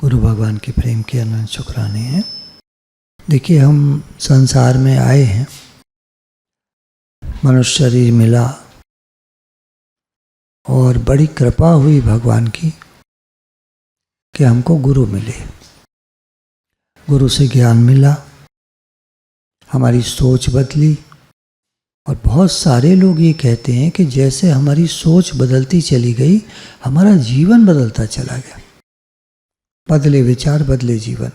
गुरु भगवान के प्रेम के अनंत शुक्राने हैं। देखिए, हम संसार में आए हैं, मनुष्य शरीर मिला और बड़ी कृपा हुई भगवान की कि हमको गुरु मिले। गुरु से ज्ञान मिला, हमारी सोच बदली। और बहुत सारे लोग ये कहते हैं कि जैसे हमारी सोच बदलती चली गई, हमारा जीवन बदलता चला गया। बदले विचार, बदले जीवन।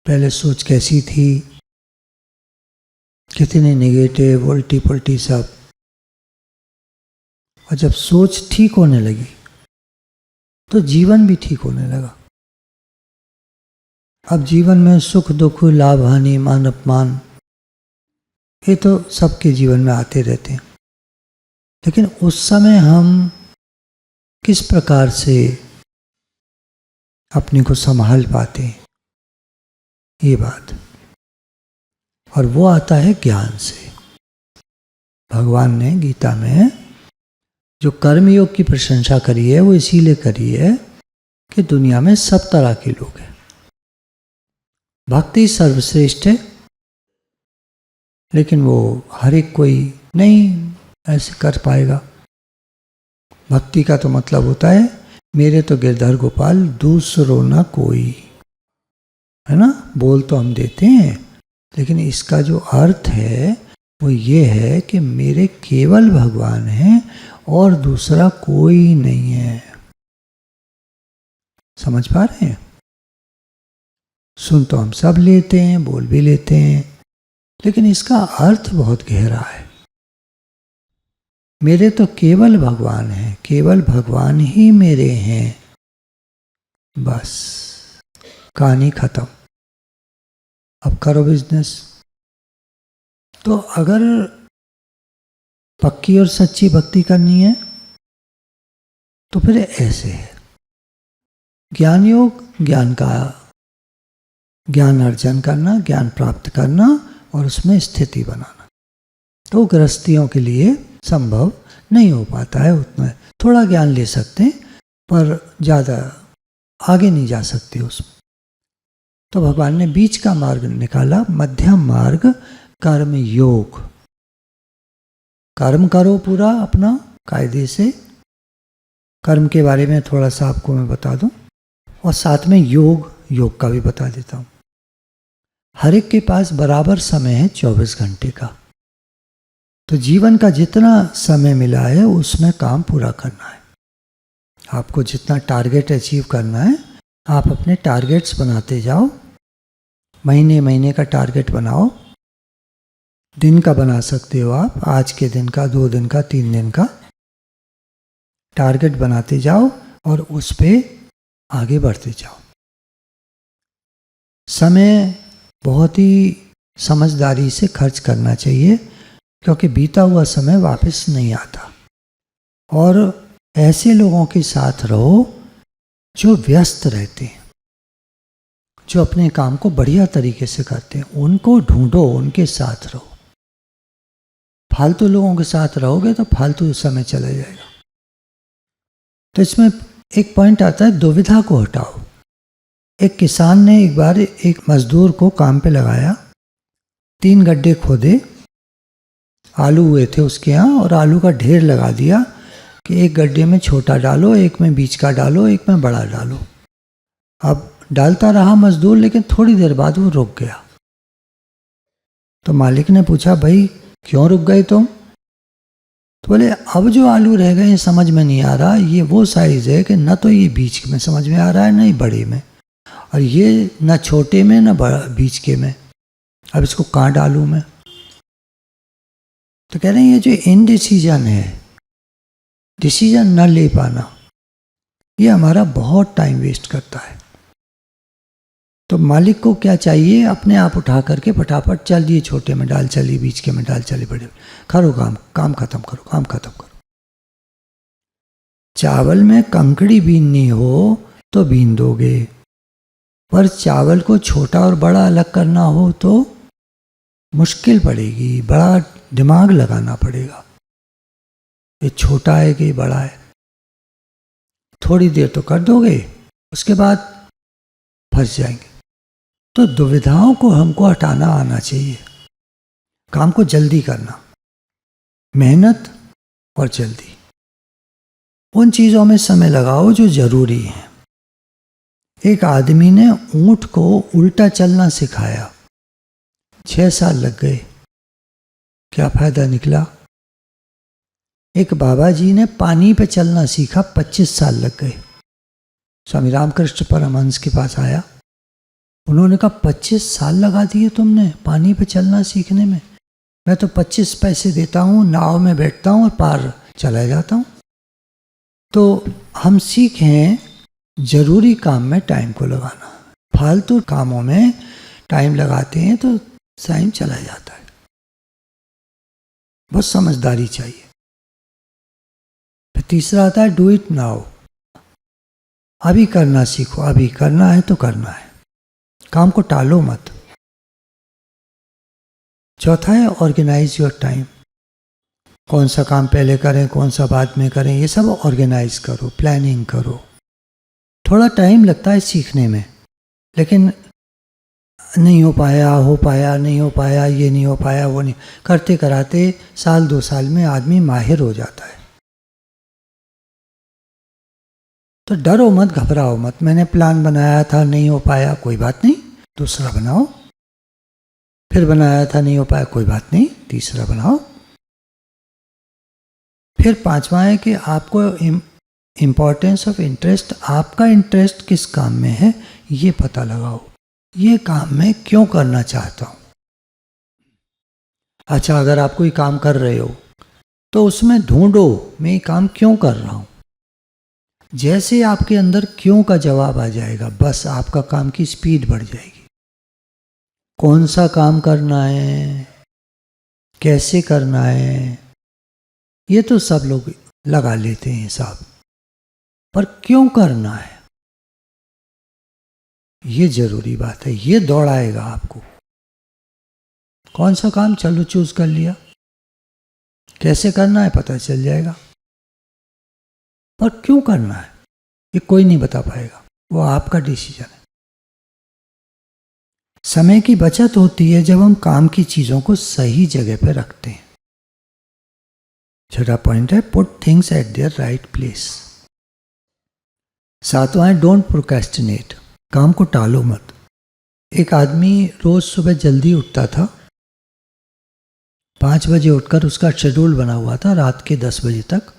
पहले सोच कैसी थी, कितने नेगेटिव, उल्टी पुल्टी सब। और जब सोच ठीक होने लगी तो जीवन भी ठीक होने लगा। अब जीवन में सुख दुख, लाभ हानि, मान अपमान, ये तो सबके जीवन में आते रहते हैं। लेकिन उस समय हम किस प्रकार से अपने को संभाल पाते हैं, ये बात। और वो आता है ज्ञान से। भगवान ने गीता में जो कर्मयोग की प्रशंसा करी है, वो इसीलिए करी है कि दुनिया में सब तरह के लोग हैं। भक्ति सर्वश्रेष्ठ है, लेकिन वो हर एक कोई नहीं ऐसे कर पाएगा। भक्ति का तो मतलब होता है मेरे तो गिरधर गोपाल दूसरो न कोई, है ना। बोल तो हम देते हैं, लेकिन इसका जो अर्थ है वो ये है कि मेरे केवल भगवान हैं और दूसरा कोई नहीं है। समझ पा रहे हैं? सुन तो हम सब लेते हैं, बोल भी लेते हैं, लेकिन इसका अर्थ बहुत गहरा है। मेरे तो केवल भगवान हैं, केवल भगवान ही मेरे हैं, बस कहानी खत्म। अब करो बिजनेस। तो अगर पक्की और सच्ची भक्ति करनी है तो फिर ऐसे है। ज्ञान योग, ज्ञान अर्जन करना, ज्ञान प्राप्त करना और उसमें स्थिति बनाना। तो गृहस्थियों के लिए संभव नहीं हो पाता है उतना। थोड़ा ज्ञान ले सकते हैं पर ज़्यादा आगे नहीं जा सकते उसमें। तो भगवान ने बीच का मार्ग निकाला, मध्यम मार्ग, कर्म योग। कर्म करो पूरा अपना कायदे से। कर्म के बारे में थोड़ा सा आपको मैं बता दूं, और साथ में योग का भी बता देता हूं। हर एक के पास बराबर समय है 24 घंटे का। तो जीवन का जितना समय मिला है उसमें काम पूरा करना है। आपको जितना टारगेट अचीव करना है, आप अपने टारगेट्स बनाते जाओ। महीने महीने का टारगेट बनाओ, दिन का बना सकते हो आप, आज के दिन का, 2 दिन का, 3 दिन का टारगेट बनाते जाओ और उस पे आगे बढ़ते जाओ। समय बहुत ही समझदारी से खर्च करना चाहिए, क्योंकि बीता हुआ समय वापस नहीं आता। और ऐसे लोगों के साथ रहो जो व्यस्त रहते हैं, जो अपने काम को बढ़िया तरीके से करते हैं, उनको ढूंढो, उनके साथ रहो। फालतू लोगों के साथ रहोगे तो फालतू समय चला जाएगा। तो इसमें एक पॉइंट आता है, दुविधा को हटाओ। एक किसान ने एक बार एक मजदूर को काम पे लगाया, 3 गड्ढे खोदे, आलू हुए थे उसके यहाँ, और आलू का ढेर लगा दिया कि एक गड्ढे में छोटा डालो, एक में बीच का डालो, एक में बड़ा डालो। अब डालता रहा मजदूर, लेकिन थोड़ी देर बाद वो रुक गया। तो मालिक ने पूछा, भाई क्यों रुक गए तुम? तो बोले, अब जो आलू रह गए समझ में नहीं आ रहा। ये वो साइज है कि न तो ये बीच में समझ में आ रहा है, न ही बड़े में, और ये न छोटे में न बीच के में। अब इसको कहाँ डालूं मैं? तो कह रहे हैं ये जो इनडिसीजन है, डिसीजन न ले पाना, ये हमारा बहुत टाइम वेस्ट करता है। तो मालिक को क्या चाहिए? अपने आप उठा करके फटाफट, चल ये छोटे में डाल, चलिए बीच के में डाल, चलिए बड़े में, करो काम खत्म करो, काम खत्म करो। चावल में कंकड़ी बीननी हो तो बीन दोगे, पर चावल को छोटा और बड़ा अलग करना हो तो मुश्किल पड़ेगी, बड़ा दिमाग लगाना पड़ेगा। ये छोटा है कि बड़ा है? थोड़ी देर तो कर दोगे, उसके बाद फंस जाएंगे। तो दुविधाओं को हमको हटाना आना चाहिए। काम को जल्दी करना, मेहनत और जल्दी, उन चीज़ों में समय लगाओ जो जरूरी है। एक आदमी ने ऊंट को उल्टा चलना सिखाया, 6 साल लग गए, क्या फायदा निकला? एक बाबा जी ने पानी पे चलना सीखा, 25 साल लग गए। स्वामी रामकृष्ण परमहंस के पास आया, उन्होंने कहा 25 साल लगा दिए तुमने पानी पे चलना सीखने में। मैं तो 25 पैसे देता हूँ, नाव में बैठता हूँ और पार चला जाता हूँ। तो हम सीखें जरूरी काम में टाइम को लगाना, फालतू कामों में टाइम लगाते हैं तो टाइम चला जाता है। बहुत समझदारी चाहिए। फिर तीसरा आता है डू इट नाउ, अभी करना सीखो, अभी करना है तो करना है, काम को टालो मत। चौथा है ऑर्गेनाइज योर टाइम, कौन सा काम पहले करें कौन सा बाद में करें, ये सब ऑर्गेनाइज करो, प्लानिंग करो। थोड़ा टाइम लगता है सीखने में, लेकिन नहीं हो पाया नहीं हो पाया, ये नहीं हो पाया वो नहीं, करते कराते 1-2 साल में आदमी माहिर हो जाता है। तो डरो मत, घबराओ मत। मैंने प्लान बनाया था नहीं हो पाया, कोई बात नहीं, दूसरा बनाओ। फिर बनाया था नहीं हो पाया, कोई बात नहीं, तीसरा बनाओ। फिर 5वां है कि आपको इम्पोर्टेंस ऑफ इंटरेस्ट, आपका इंटरेस्ट किस काम में है ये पता लगाओ, ये काम मैं क्यों करना चाहता हूँ। अच्छा, अगर आप कोई काम कर रहे हो तो उसमें ढूंढो मैं ये काम क्यों कर रहा हूँ। जैसे आपके अंदर क्यों का जवाब आ जाएगा, बस आपका काम की स्पीड बढ़ जाएगी। कौन सा काम करना है, कैसे करना है, ये तो सब लोग लगा लेते हैं हिसाब, पर क्यों करना है ये जरूरी बात है। ये दौड़ाएगा आपको। कौन सा काम, चलो चूज कर लिया, कैसे करना है पता चल जाएगा, पर क्यों करना है ये कोई नहीं बता पाएगा, वो आपका डिसीजन है। समय की बचत होती है जब हम काम की चीजों को सही जगह पे रखते हैं। छठा पॉइंट है put things at their right place. 7वां है डोंट प्रोक्रेस्टिनेट, काम को टालो मत। एक आदमी रोज सुबह जल्दी उठता था, 5 बजे उठकर उसका शेड्यूल बना हुआ था, रात के 10 बजे तक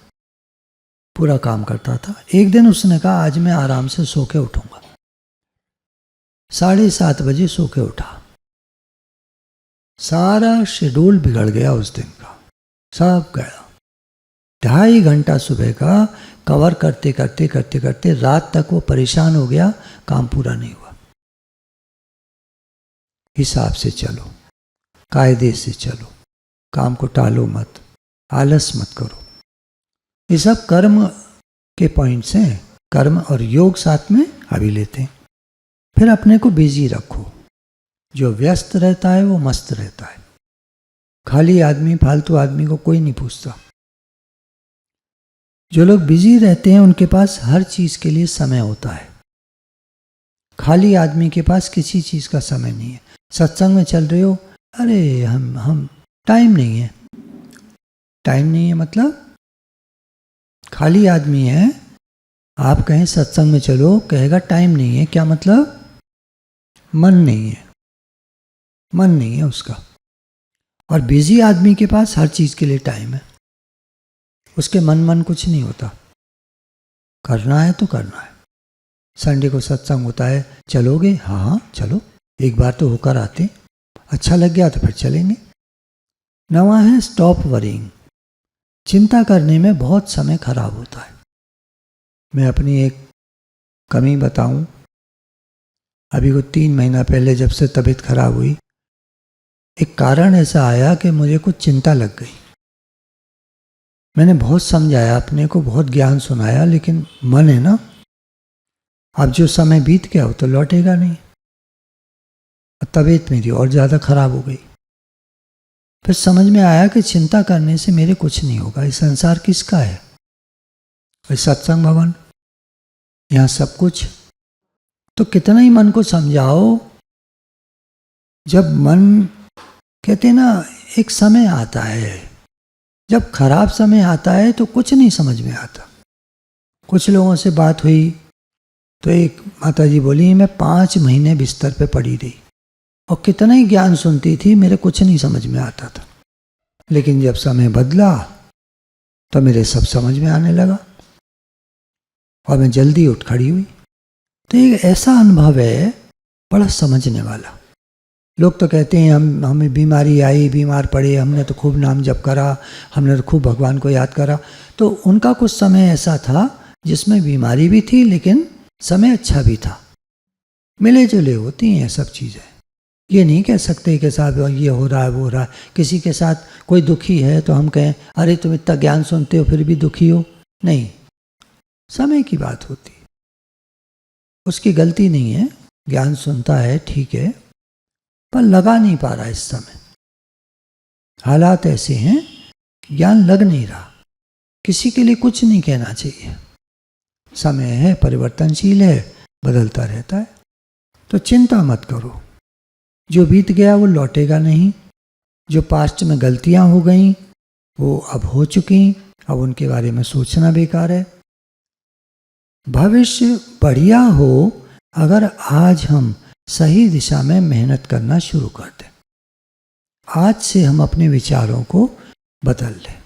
पूरा काम करता था। एक दिन उसने कहा आज मैं आराम से सो के उठूंगा, 7:30 बजे सो के उठा, सारा शेड्यूल बिगड़ गया उस दिन का, सब गया। 2.5 घंटा सुबह का कवर करते करते करते करते रात तक वो परेशान हो गया, काम पूरा नहीं हुआ। हिसाब से चलो, कायदे से चलो, काम को टालो मत, आलस मत करो। ये सब कर्म के पॉइंट्स हैं, कर्म और योग साथ में अभी लेते हैं। फिर अपने को बिजी रखो, जो व्यस्त रहता है वो मस्त रहता है। खाली आदमी, फालतू आदमी को कोई नहीं पूछता। जो लोग बिजी रहते हैं उनके पास हर चीज के लिए समय होता है, खाली आदमी के पास किसी चीज का समय नहीं है। सत्संग में चल रहे हो, अरे हम टाइम नहीं है, टाइम नहीं है मतलब खाली आदमी है। आप कहें सत्संग में चलो, कहेगा टाइम नहीं है, क्या मतलब? मन नहीं है, मन नहीं है उसका। और बिजी आदमी के पास हर चीज के लिए टाइम है, उसके मन कुछ नहीं होता। करना है तो करना है। संडे को सत्संग होता है, चलोगे? हाँ चलो, एक बार तो होकर आते, अच्छा लग गया तो फिर चलेंगे। 9वां है स्टॉप वरिंग, चिंता करने में बहुत समय खराब होता है। मैं अपनी एक कमी बताऊं, अभी को 3 महीना पहले जब से तबीयत खराब हुई, एक कारण ऐसा आया कि मुझे कुछ चिंता लग गई। मैंने बहुत समझाया अपने को, बहुत ज्ञान सुनाया, लेकिन मन है ना, अब जो समय बीत गया वो तो लौटेगा नहीं। तबीयत मेरी और ज़्यादा खराब हो गई। फिर समझ में आया कि चिंता करने से मेरे कुछ नहीं होगा। इस संसार किसका है? इस सत्संग भवन, यहाँ सब कुछ तो कितना ही मन को समझाओ, जब मन, कहते हैं ना, एक समय आता है, जब खराब समय आता है तो कुछ नहीं समझ में आता। कुछ लोगों से बात हुई तो एक माता जी बोली, मैं 5 महीने बिस्तर पे पड़ी रही और कितना ही ज्ञान सुनती थी, मेरे कुछ नहीं समझ में आता था। लेकिन जब समय बदला तो मेरे सब समझ में आने लगा और मैं जल्दी उठ खड़ी हुई। तो एक ऐसा अनुभव है बड़ा समझने वाला। लोग तो कहते हैं हमें बीमारी आई, बीमार पड़े, हमने तो खूब नाम जप करा, हमने तो खूब भगवान को याद करा। तो उनका कुछ समय ऐसा था जिसमें बीमारी भी थी लेकिन समय अच्छा भी था। मिले जुले होती हैं सब चीज़ें। ये नहीं कह सकते कि साहब ये हो रहा है वो हो रहा है। किसी के साथ कोई दुखी है तो हम कहें अरे तुम इतना ज्ञान सुनते हो फिर भी दुखी हो, नहीं। समय की बात होती, उसकी गलती नहीं है। ज्ञान सुनता है, ठीक है, पर लगा नहीं पा रहा इस समय। हालात ऐसे हैं, ज्ञान लग नहीं रहा। किसी के लिए कुछ नहीं कहना चाहिए। समय है, परिवर्तनशील है, बदलता रहता है। तो चिंता मत करो, जो बीत गया वो लौटेगा नहीं। जो पास्ट में गलतियां हो गई वो अब हो चुकी, अब उनके बारे में सोचना बेकार है। भविष्य बढ़िया हो अगर आज हम सही दिशा में मेहनत करना शुरू कर दें। आज से हम अपने विचारों को बदल लें।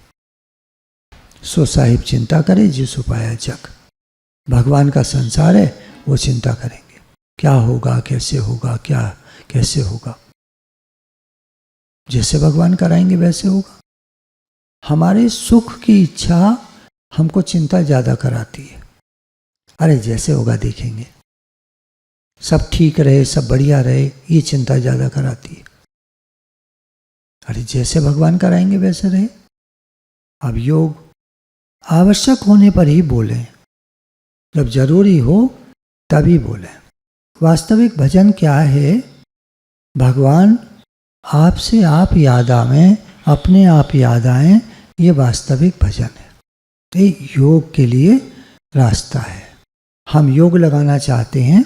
सो साहिब चिंता करे जिस उपाय जग। भगवान का संसार है, वो चिंता करेंगे क्या होगा, कैसे होगा, क्या कैसे होगा। जैसे भगवान कराएंगे वैसे होगा। हमारे सुख की इच्छा हमको चिंता ज़्यादा कराती है। अरे जैसे होगा देखेंगे, सब ठीक रहे, सब बढ़िया रहे, ये चिंता ज़्यादा कराती है। अरे जैसे भगवान कराएंगे वैसे रहे। अब योग आवश्यक होने पर ही बोलें, जब जरूरी हो तभी बोलें। वास्तविक भजन क्या है? भगवान आपसे आप याद आवें, अपने आप याद आएं, ये वास्तविक भजन है। ये योग के लिए रास्ता है। हम योग लगाना चाहते हैं,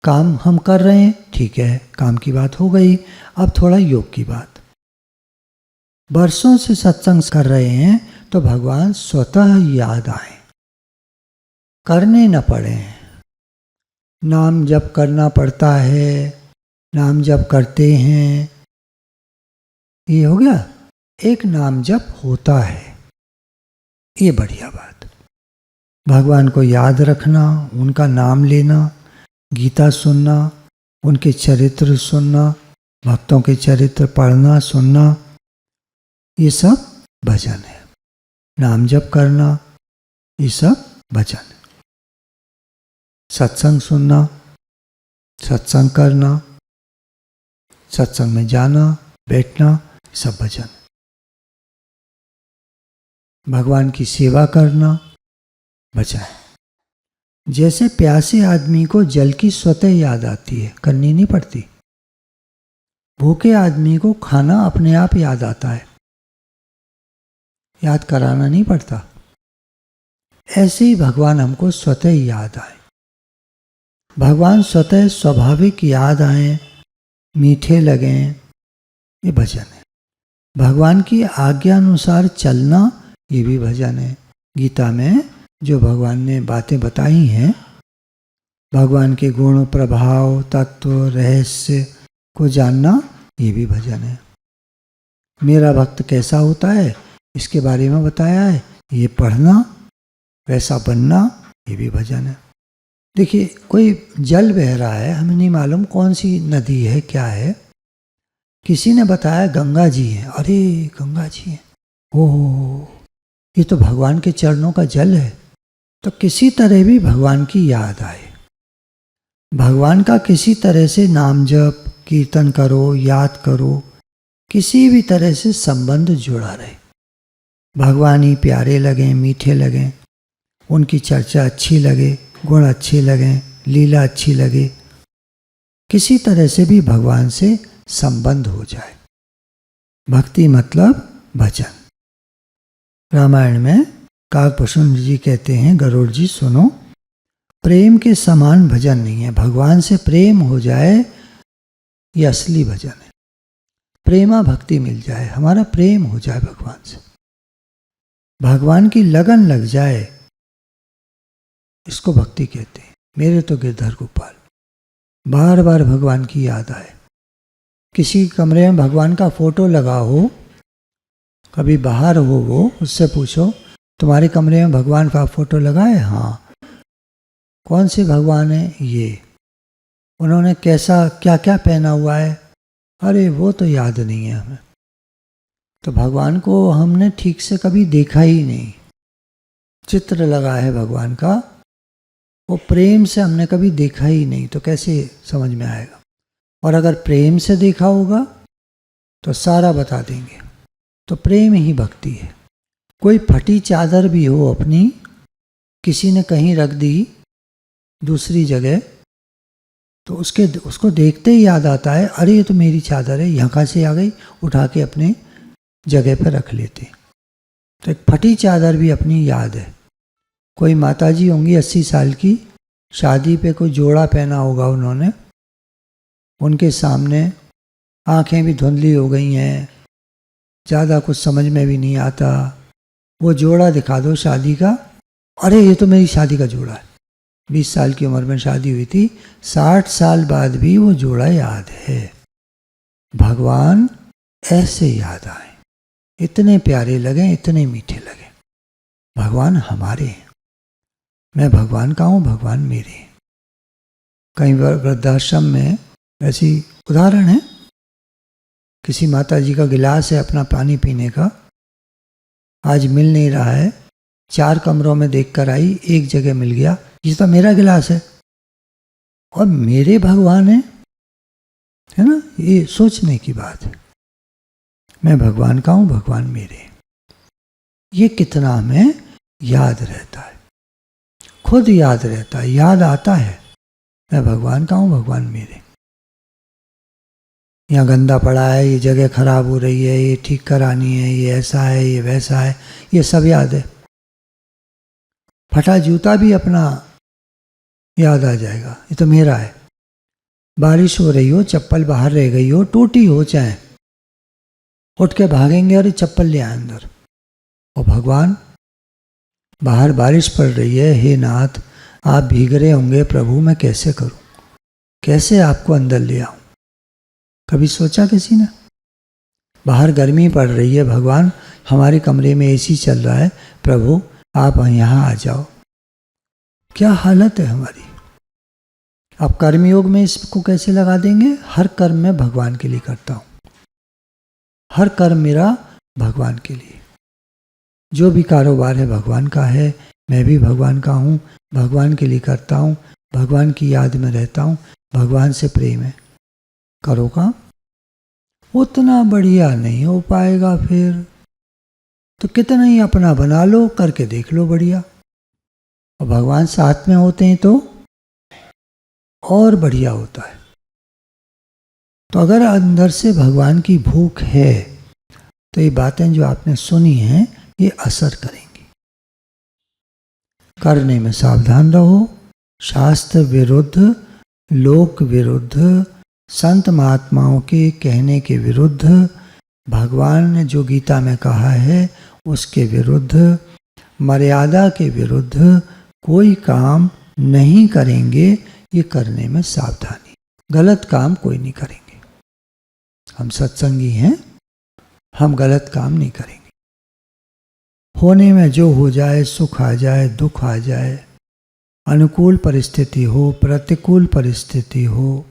काम हम कर रहे हैं, ठीक है, काम की बात हो गई। अब थोड़ा योग की बात। बरसों से सत्संग कर रहे हैं तो भगवान स्वतः याद आए, करने न पड़े। नाम जप करना पड़ता है, नाम जप करते हैं, ये हो गया। एक नाम जप होता है, ये बढ़िया बात। भगवान को याद रखना, उनका नाम लेना, गीता सुनना, उनके चरित्र सुनना, भक्तों के चरित्र पढ़ना सुनना, ये सब भजन है। नाम जप करना, ये सब भजन है। सत्संग सुनना, सत्संग करना, सत्संग में जाना, बैठना, ये सब भजन है। भगवान की सेवा करना भजन है। जैसे प्यासे आदमी को जल की स्वतः याद आती है, करनी नहीं पड़ती। भूखे आदमी को खाना अपने आप याद आता है, याद कराना नहीं पड़ता। ऐसे ही भगवान हमको स्वतः याद आए। भगवान स्वतः स्वाभाविक याद आए, मीठे लगें, ये भजन है। भगवान की आज्ञा अनुसार चलना, ये भी भजन है। गीता में जो भगवान ने बातें बताई हैं, भगवान के गुण, प्रभाव, तत्व, रहस्य को जानना, ये भी भजन है। मेरा भक्त कैसा होता है इसके बारे में बताया है, ये पढ़ना, वैसा बनना, ये भी भजन है। देखिए, कोई जल बह रहा है, हमें नहीं मालूम कौन सी नदी है, क्या है, किसी ने बताया गंगा जी है। अरे गंगा जी है, ओह ये तो भगवान के चरणों का जल है। तो किसी तरह भी भगवान की याद आए, भगवान का किसी तरह से नाम जप, कीर्तन करो, याद करो, किसी भी तरह से संबंध जुड़ा रहे। भगवान ही प्यारे लगें, मीठे लगें, उनकी चर्चा अच्छी लगे, गुण अच्छे लगें, लीला अच्छी लगे, किसी तरह से भी भगवान से संबंध हो जाए। भक्ति मतलब भजन। रामायण में काकभूषण जी कहते हैं, गरुड़ जी सुनो, प्रेम के समान भजन नहीं है। भगवान से प्रेम हो जाए ये असली भजन है। प्रेमा भक्ति मिल जाए, हमारा प्रेम हो जाए भगवान से, भगवान की लगन लग जाए, इसको भक्ति कहते हैं। मेरे तो गिरधर गोपाल, बार बार भगवान की याद आए। किसी कमरे में भगवान का फोटो लगा हो, कभी बाहर हो वो, उससे पूछो तुम्हारे कमरे में भगवान का फोटो लगा है? हाँ। कौन से भगवान है? ये। उन्होंने कैसा क्या क्या पहना हुआ है? अरे वो तो याद नहीं है हमें। तो भगवान को हमने ठीक से कभी देखा ही नहीं। चित्र लगा है भगवान का, वो प्रेम से हमने कभी देखा ही नहीं, तो कैसे समझ में आएगा? और अगर प्रेम से देखा होगा तो सारा बता देंगे। तो प्रेम ही भक्ति है। कोई फटी चादर भी हो अपनी, किसी ने कहीं रख दी दूसरी जगह, तो उसको देखते ही याद आता है, अरे ये तो मेरी चादर है, यहाँ कहाँ से आ गई, उठा के अपने जगह पर रख लेते। तो एक फटी चादर भी अपनी याद है। कोई माताजी होंगी 80 साल की, शादी पे कोई जोड़ा पहना होगा उन्होंने, उनके सामने आंखें भी धुंधली हो गई हैं, ज़्यादा कुछ समझ में भी नहीं आता, वो जोड़ा दिखा दो शादी का, अरे ये तो मेरी शादी का जोड़ा है, 20 साल की उम्र में शादी हुई थी, 60 साल बाद भी वो जोड़ा याद है। भगवान ऐसे याद आए, इतने प्यारे लगे, इतने मीठे लगे। भगवान हमारे हैं, मैं भगवान का हूँ, भगवान मेरे हैं। कई वृद्धाश्रम में ऐसी उदाहरण है, किसी माता जी का गिलास है अपना पानी पीने का, आज मिल नहीं रहा है, 4 कमरों में देख कर आई, एक जगह मिल गया, ये तो मेरा गिलास है और मेरे भगवान है ना। ये सोचने की बात है। मैं भगवान का हूँ, भगवान मेरे। ये कितना हमें याद रहता है, खुद याद रहता है, याद आता है, मैं भगवान का हूँ, भगवान मेरे। यहाँ गंदा पड़ा है, ये जगह खराब हो रही है, ये ठीक करानी है, ये ऐसा है, ये वैसा है, ये सब याद है। फटा जूता भी अपना याद आ जाएगा, ये तो मेरा है। बारिश हो रही हो, चप्पल बाहर रह गई हो, टूटी हो चाहे, उठ के भागेंगे और ये चप्पल ले आए अंदर। और भगवान, बाहर बारिश पड़ रही है, हे नाथ आप भीग रहे होंगे, प्रभु मैं कैसे करूं, कैसे आपको अंदर ले आऊं? कभी सोचा किसी ने? बाहर गर्मी पड़ रही है, भगवान हमारे कमरे में एसी चल रहा है, प्रभु आप यहाँ आ जाओ। क्या हालत है हमारी। अब कर्मयोग में इसको कैसे लगा देंगे? हर कर्म मैं भगवान के लिए करता हूँ, हर कर्म मेरा भगवान के लिए। जो भी कारोबार है भगवान का है, मैं भी भगवान का हूँ, भगवान के लिए करता हूँ, भगवान की याद में रहता हूँ, भगवान से प्रेम है। करो काम। उतना बढ़िया नहीं हो पाएगा फिर तो कितना ही अपना बना लो, करके देख लो बढ़िया। और भगवान साथ में होते हैं तो और बढ़िया होता है। तो अगर अंदर से भगवान की भूख है तो ये बातें जो आपने सुनी हैं ये असर करेंगी। करने में सावधान रहो। शास्त्र विरुद्ध, लोक विरुद्ध, संत महात्माओं के कहने के विरुद्ध, भगवान ने जो गीता में कहा है उसके विरुद्ध, मर्यादा के विरुद्ध कोई काम नहीं करेंगे। ये करने में सावधानी। गलत काम कोई नहीं करेंगे। हम सत्संगी हैं, हम गलत काम नहीं करेंगे। होने में जो हो जाए, सुख आ जाए, दुख आ जाए, अनुकूल परिस्थिति हो, प्रतिकूल परिस्थिति हो,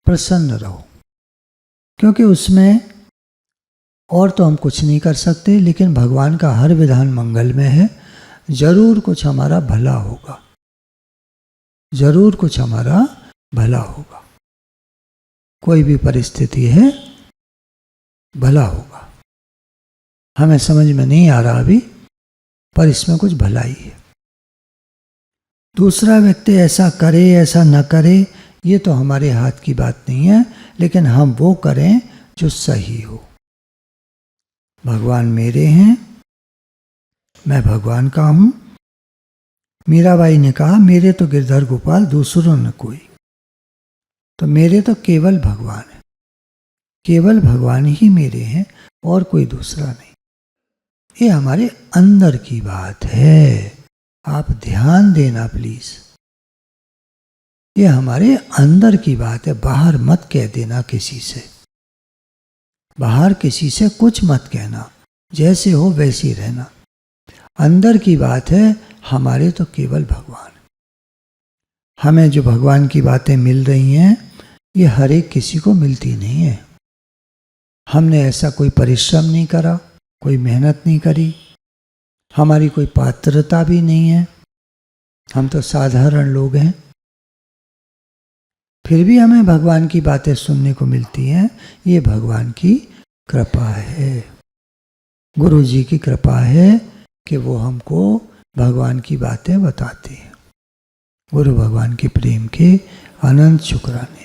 प्रसन्न रहो। क्योंकि उसमें और तो हम कुछ नहीं कर सकते, लेकिन भगवान का हर विधान मंगल में है। जरूर कुछ हमारा भला होगा, जरूर कुछ हमारा भला होगा। कोई भी परिस्थिति है, भला होगा। हमें समझ में नहीं आ रहा अभी, पर इसमें कुछ भलाई है। दूसरा व्यक्ति ऐसा करे ऐसा न करे ये तो हमारे हाथ की बात नहीं है, लेकिन हम वो करें जो सही हो। भगवान मेरे हैं, मैं भगवान का हूँ, मीराबाई ने कहा, मेरे तो गिरधर गोपाल दूसरों न कोई, तो मेरे तो केवल भगवान है, केवल भगवान ही मेरे हैं और कोई दूसरा नहीं। ये हमारे अंदर की बात है, आप ध्यान देना प्लीज। ये हमारे अंदर की बात है, बाहर मत कह देना किसी से, बाहर किसी से कुछ मत कहना, जैसे हो वैसे रहना। अंदर की बात है, हमारे तो केवल भगवान। हमें जो भगवान की बातें मिल रही हैं, ये हर एक किसी को मिलती नहीं है। हमने ऐसा कोई परिश्रम नहीं करा, कोई मेहनत नहीं करी, हमारी कोई पात्रता भी नहीं है, हम तो साधारण लोग हैं, फिर भी हमें भगवान की बातें सुनने को मिलती हैं। ये भगवान की कृपा है, गुरु जी की कृपा है कि वो हमको भगवान की बातें बताते हैं। गुरु भगवान के प्रेम के अनंत शुक्राने।